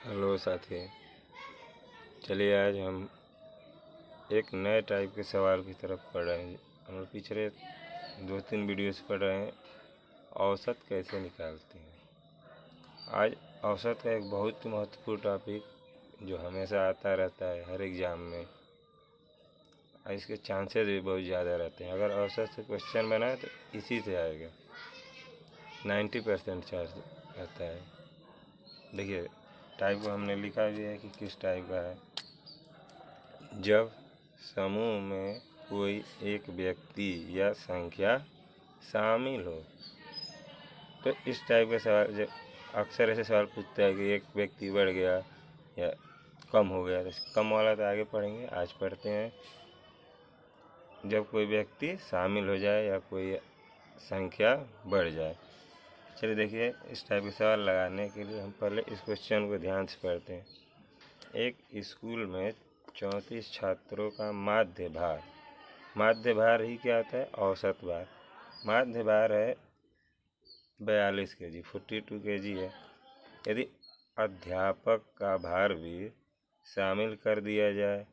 Hello साथी, चलिए आज हम एक नए टाइप के सवाल की तरफ पढ़ रहे हैं। हम लोग पिछले 2-3 वीडियोस पढ़ रहे हैं औसत कैसे निकालते हैं। आज औसत का एक बहुत ही महत्वपूर्ण टॉपिक जो हमेशा आता रहता है हर एग्ज़ाम में, और इसके चांसेस भी बहुत ज़्यादा रहते हैं। अगर औसत से क्वेश्चन बना है तो इसी से आएगा, 90% चांस रहता है। देखिए टाइप को हमने लिखा भी है कि किस टाइप का है। जब समूह में कोई एक व्यक्ति या संख्या शामिल हो, तो इस टाइप के सवाल जब अक्सर ऐसे सवाल पूछता है कि एक व्यक्ति बढ़ गया या कम हो गया, तो कम वाला तो आगे पढ़ेंगे, आज पढ़ते हैं जब कोई व्यक्ति शामिल हो जाए या कोई संख्या बढ़ जाए। चलिए देखिए, इस टाइप के सवाल लगाने के लिए हम पहले इस क्वेश्चन को ध्यान से पढ़ते हैं। एक स्कूल में 34 छात्रों का माध्य भार ही क्या होता है? औसत भार। माध्य भार है 42 kg, 42 kg है। यदि अध्यापक का भार भी शामिल कर दिया जाए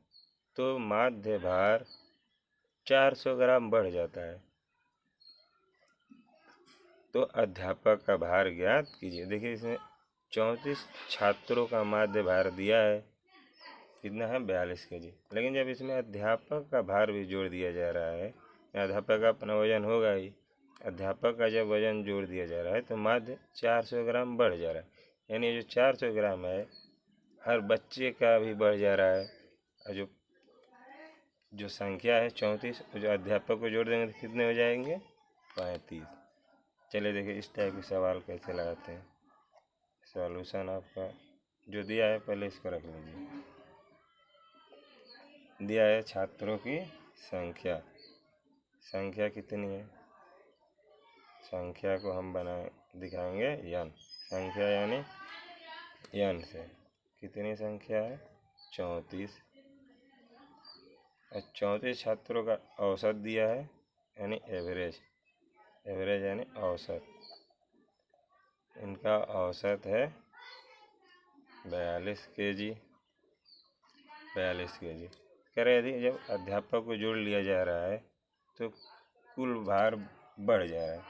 तो माध्य भार 400 ग्राम बढ़ जाता है। तो अध्यापक का भार ज्ञात कीजिए। देखिए इसमें 34 छात्रों का माध्य भार दिया है, कितना है? 42 kg। लेकिन जब इसमें अध्यापक का भार भी जोड़ दिया जा रहा है, अध्यापक का अपना वजन होगा ही, अध्यापक का जब वजन जोड़ दिया जा रहा है तो माध्य 400 ग्राम बढ़ जा रहा है। यानी जो 400 ग्राम है हर बच्चे का भी बढ़ जा रहा है। और जो संख्या है 34, जो अध्यापक को जोड़ देंगे तो कितने हो जाएंगे? 35। चलिए देखिए इस टाइप के सवाल कैसे लगाते हैं। सॉल्यूशन आपका जो दिया है पहले इसको रख लीजिए। दिया है छात्रों की संख्या कितनी है? संख्या को हम दिखाएंगे n। संख्या यानी n से कितनी संख्या है? 34। और 34 छात्रों का औसत दिया है, यानी एवरेज यानी औसत। इनका औसत है 42 kg। कह रहे यदि जब अध्यापक को जोड़ लिया जा रहा है तो कुल भार बढ़ जा रहा है।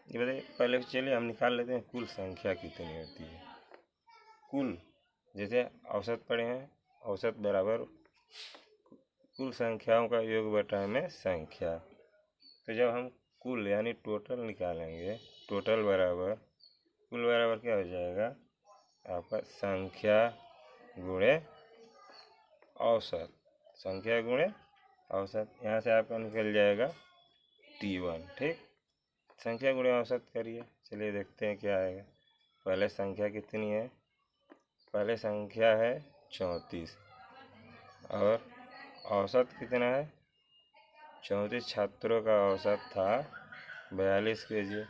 ये बताइए, पहले चलिए हम निकाल लेते हैं कुल संख्या कितनी होती है। कुल जैसे औसत पढ़े हैं, औसत बराबर कुल संख्याओं का योग बटा में संख्या। तो जब हम कुल यानी टोटल निकालेंगे, टोटल बराबर कुल बराबर क्या हो जाएगा आपका? संख्या गुणे औसत। संख्या गुणे औसत, यहाँ से आपका निकल जाएगा T1। ठीक, संख्या गुणे औसत करिए। चलिए देखते हैं क्या आएगा। पहले संख्या कितनी है? पहले संख्या है 34 और औसत कितना है? 34 छात्रों का औसत था 42 kg।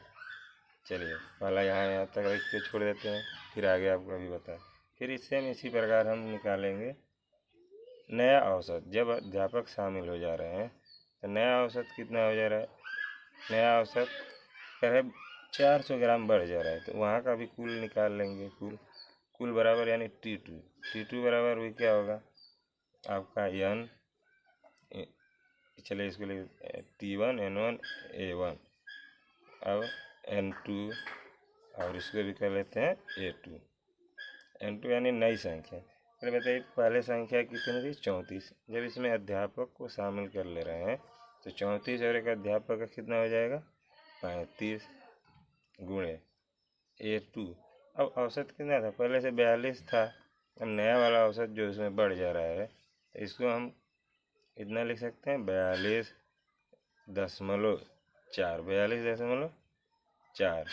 चलिए पहला यहाँ तक लिख के छोड़ देते हैं, फिर आगे आपको अभी बताएं। फिर इससे हम इसी प्रकार हम निकालेंगे नया औसत। जब अध्यापक शामिल हो जा रहे हैं तो नया औसत कितना हो जा रहा है? नया औसत कह 400 ग्राम बढ़ जा रहा है, तो वहाँ का भी कुल निकाल लेंगे। कुल बराबर यानी T2 बराबर भी क्या होगा आपका? n। चलिए इसको लिख T1 N1 A1, अब N2 और इसको भी कर लेते हैं A2। N2 यानी नई संख्या। फिर बताइए पहले संख्या कितनी थी? 34। जब इसमें अध्यापक को शामिल कर ले रहे हैं तो 34 और एक अध्यापक का कितना हो जाएगा? 35 गुणे A2। अब औसत कितना था? पहले से 42 था। अब नया वाला औसत जो इसमें बढ़ जा रहा है, तो इसको हम इतना लिख सकते हैं 42.4,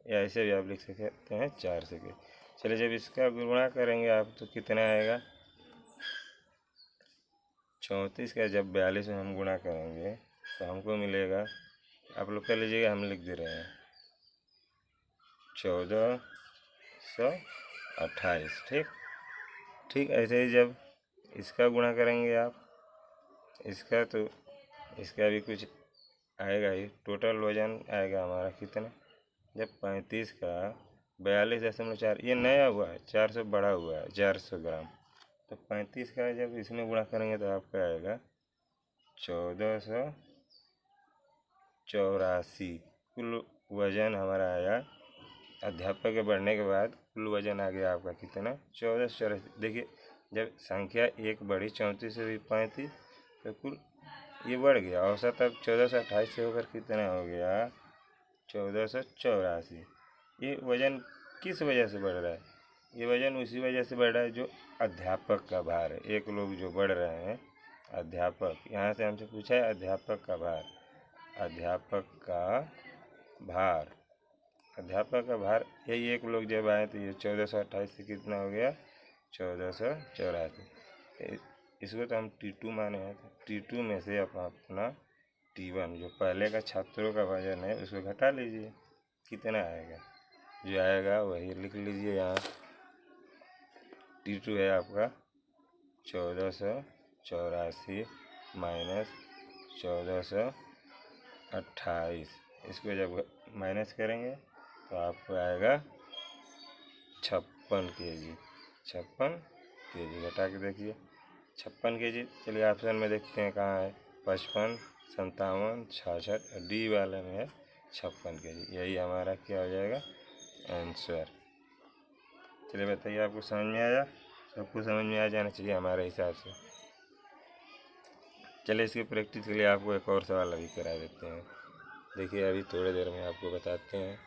या ऐसे भी आप लिख सकते हैं 4 से। चलिए जब इसका गुणा करेंगे आप तो कितना आएगा? 34 का जब 42 में हम गुणा करेंगे तो हमको मिलेगा, आप लोग कर लीजिएगा, हम लिख दे रहे हैं 1428। ठीक ऐसे ही जब इसका गुणा करेंगे आप इसका, तो इसका भी कुछ आएगा ही। टोटल वजन आएगा हमारा कितना? जब 35 का 42.4, ये नया हुआ है, 400 बढ़ा हुआ है 400 ग्राम। तो 35 का जब इसमें गुणा करेंगे तो आपका आएगा 1484। कुल वजन हमारा आया अध्यापक के बढ़ने के बाद कुल वजन आ गया आपका कितना 1484। देखिए जब संख्या एक बढ़ी 34 से भी 35 तो कुल ये बढ़ गया, औसत अब 1428 से होकर कितना हो गया 1484। ये वजन किस वजह से बढ़ रहा है? ये वजन उसी वजह से बढ़ रहा है जो अध्यापक का भार है। एक लोग जो बढ़ रहे हैं अध्यापक, यहाँ से हमसे पूछा है अध्यापक का भार, अध्यापक का भार, अध्यापक का भार, यही एक लोग जब आए तो ये 1428 से कितना हो गया 1484। इसको तो हम T2 माने हैं, तो T2 में से अपना T1 जो पहले का छात्रों का वजन है उसको घटा लीजिए, कितना आएगा, जो आएगा वही लिख लीजिए यहाँ। T2 है आपका 1484 माइनस 1428, इसको जब माइनस करेंगे तो आपको आएगा 56 kg, 56 kg। घटा के देखिए 56 kg। चलिए ऑप्शन में देखते हैं कहाँ है, 55, 57, 66, डी वाले में है 56 kg। यही हमारा क्या हो जाएगा आंसर। चलिए बताइए आपको समझ में आया? सबको समझ में आ जाना चाहिए हमारे हिसाब से। चलिए इसकी प्रैक्टिस के लिए आपको एक और सवाल अभी करा देते हैं। देखिए अभी थोड़ी देर में आपको बताते हैं।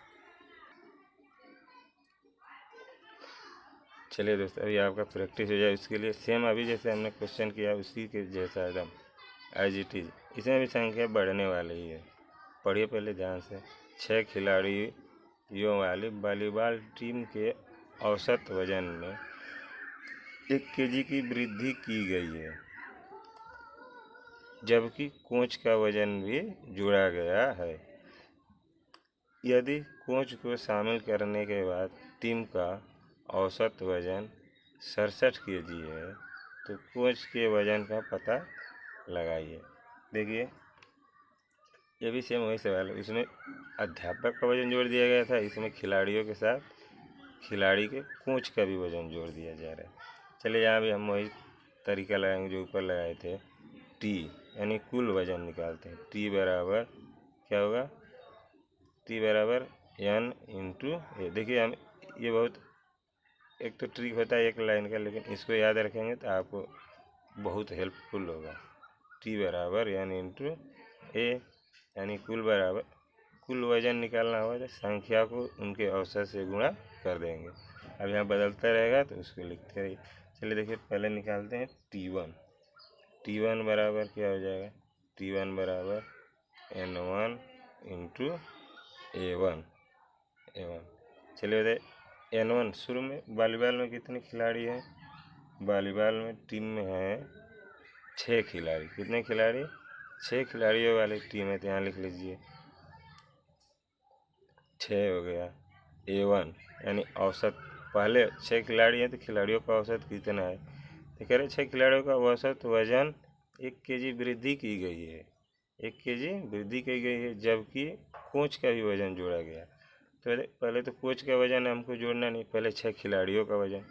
चलिए दोस्तों अभी आपका प्रैक्टिस हो जाए, उसके लिए सेम अभी जैसे हमने क्वेश्चन किया उसी के जैसा एकदम एज इट इज, इसमें भी संख्या बढ़ने वाली है। पढ़िए पहले ध्यान से। 6 खिलाड़ियों वाली वॉलीबॉल टीम के औसत वजन में 1 kg की वृद्धि की गई है, जबकि कोच का वजन भी जोड़ा गया है। यदि कोच को शामिल करने के बाद टीम का औसत वजन 67 kg है तो कोच के वजन का पता लगाइए। देखिए ये भी सेम वही सवाल है, उसमें अध्यापक का वजन जोड़ दिया गया था, इसमें खिलाड़ियों के साथ खिलाड़ी के कोच का भी वजन जोड़ दिया जा रहा है। चलिए यहाँ भी हम वही तरीका लगाएंगे जो ऊपर लगाए थे, टी यानी कुल वजन निकालते हैं। टी बराबर क्या होगा, टी बराबर n इंटू ए। देखिए हम ये बहुत एक तो ट्रिक होता है एक लाइन का, लेकिन इसको याद रखेंगे तो आपको बहुत हेल्पफुल होगा। टी बराबर n इंटू ए, यानी कुल बराबर कुल वजन निकालना होगा तो संख्या को उनके औसत से गुणा कर देंगे। अब यहाँ बदलता रहेगा तो उसको लिखते रहिए। चलिए देखिए पहले निकालते हैं T1। T1 बराबर क्या हो जाएगा, T1 बराबर N1 इंटू A1। चलिए बताइए N1 शुरू में वॉलीबॉल में कितने खिलाड़ी हैं, वॉलीबॉल में टीम में हैं 6 खिलाड़ी। कितने खिलाड़ी, 6 खिलाड़ियों वाली टीम है तो यहाँ लिख लीजिए 6 हो गया। A1 यानी औसत, पहले 6 खिलाड़ी हैं तो खिलाड़ियों का औसत कितना है, तो कह रहे 6 खिलाड़ियों का औसत वजन 1 kg वृद्धि की गई है, 1 kg वृद्धि की गई है, जबकि कोच का भी वजन जोड़ा गया। तो पहले तो कोच का वजन हमको जोड़ना नहीं, पहले 6 खिलाड़ियों का वजन,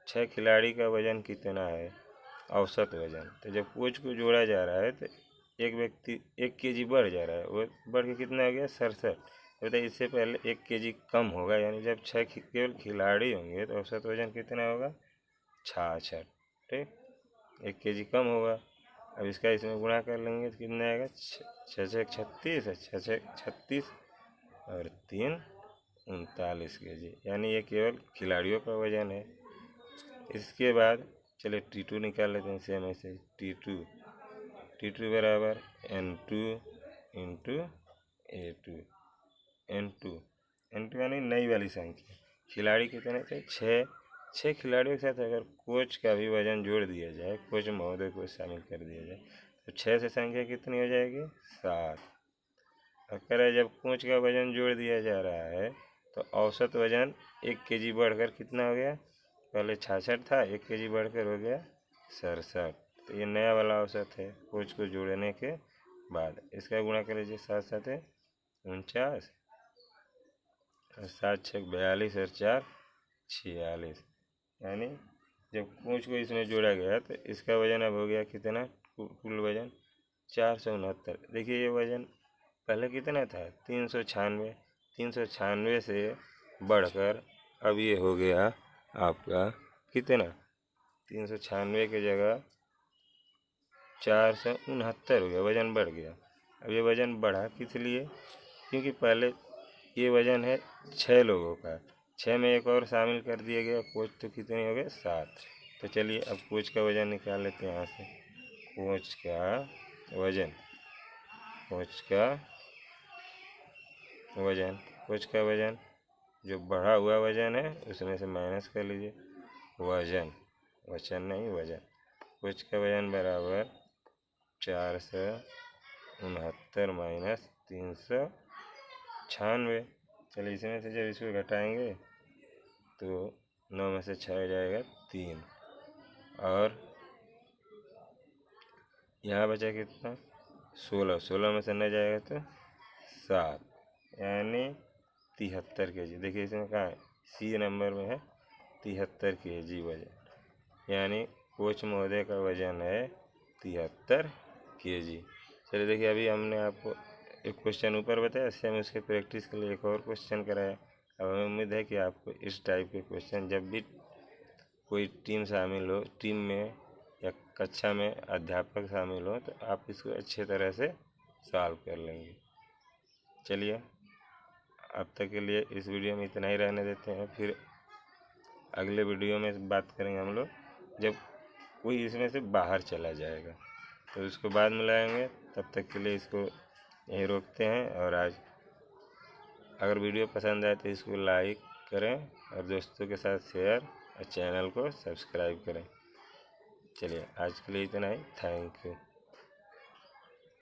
6 खिलाड़ी का वजन कितना है औसत वजन। तो जब कोच को जोड़ा जा रहा है तो एक व्यक्ति 1 kg बढ़ जा रहा है, वो बढ़ के कितना हो गया 67। तो इससे पहले 1 kg कम होगा, यानी जब 6 केवल खिलाड़ी होंगे तो औसत वजन कितना होगा 66। ठीक, 1 kg कम होगा। अब इसका इसमें गुणा कर लेंगे तो कितना आएगा 6 6 36 है, 6 6 36 और 3 39 kg, यानी ये केवल खिलाड़ियों का वजन है। इसके बाद चलिए T2 निकाल लेते हैं सेम ऐसे। T2 बराबर N2 इंटू A2। N2 यानी नई वाली संख्या, खिलाड़ी कितने थे 6 खिलाड़ियों के साथ अगर कोच का भी वजन जोड़ दिया जाए, कोच महोदय को शामिल कर दिया जाए तो 6 से संख्या कितनी हो जाएगी 7। और कह रहे जब कोच का वजन जोड़ दिया जा रहा है तो औसत वजन 1 kg बढ़कर कितना हो गया, पहले 66 था, 1 kg बढ़कर हो गया 67। तो ये नया वाला औसत है कोच को जोड़ने के बाद। इसका गुणा कर लीजिए 7 7 49, और 7 छक 42 और 4 46। यानी जब पूँछ को इसमें जोड़ा गया तो इसका वजन अब हो गया कितना, कुल वजन 469। देखिए ये वजन पहले कितना था, 396। 396 से बढ़कर अब ये हो गया आपका कितना, 396 की जगह 469 हो गया, वज़न बढ़ गया। अब ये वज़न बढ़ा किस लिए, क्योंकि पहले ये वज़न है 6 लोगों का, 6 में एक और शामिल कर दिया गया कोच, तो कितने हो गए 7। तो चलिए अब कोच का वज़न निकाल लेते हैं यहाँ से। कोच का वज़न, कोच का वज़न, कोच का वज़न जो बढ़ा हुआ वज़न है उसमें से माइनस कर लीजिए वज़न, वचन नहीं वज़न। कोच का वज़न बराबर 469 माइनस 396। चलिए इसमें से जब इसको घटाएंगे तो 9 में से 6 जाएगा 3, और यहाँ बचा कितना 16, 16 में से न जाएगा तो 7, यानी 73 kg। देखिए इसमें कहाँ है, सी नंबर में है 73 kg वजन, यानी कोच महोदय का वजन है 73 kg। चलिए देखिए अभी हमने आपको एक क्वेश्चन ऊपर बताया, इससे हम उसके प्रैक्टिस के लिए एक और क्वेश्चन कराया। अब हमें उम्मीद है कि आपको इस टाइप के क्वेश्चन जब भी कोई टीम शामिल हो, टीम में या कक्षा में अध्यापक शामिल हो, तो आप इसको अच्छे तरह से सॉल्व कर लेंगे। चलिए अब तक के लिए इस वीडियो में इतना ही रहने देते हैं, फिर अगले वीडियो में बात करेंगे हम लोग जब कोई इसमें से बाहर चला जाएगा, तो उसको बाद में लाएंगे। तब तक के लिए इसको यहीं रोकते हैं, और आज अगर वीडियो पसंद आए तो इसको लाइक करें और दोस्तों के साथ शेयर और चैनल को सब्सक्राइब करें। चलिए आज के लिए इतना ही, थैंक यू।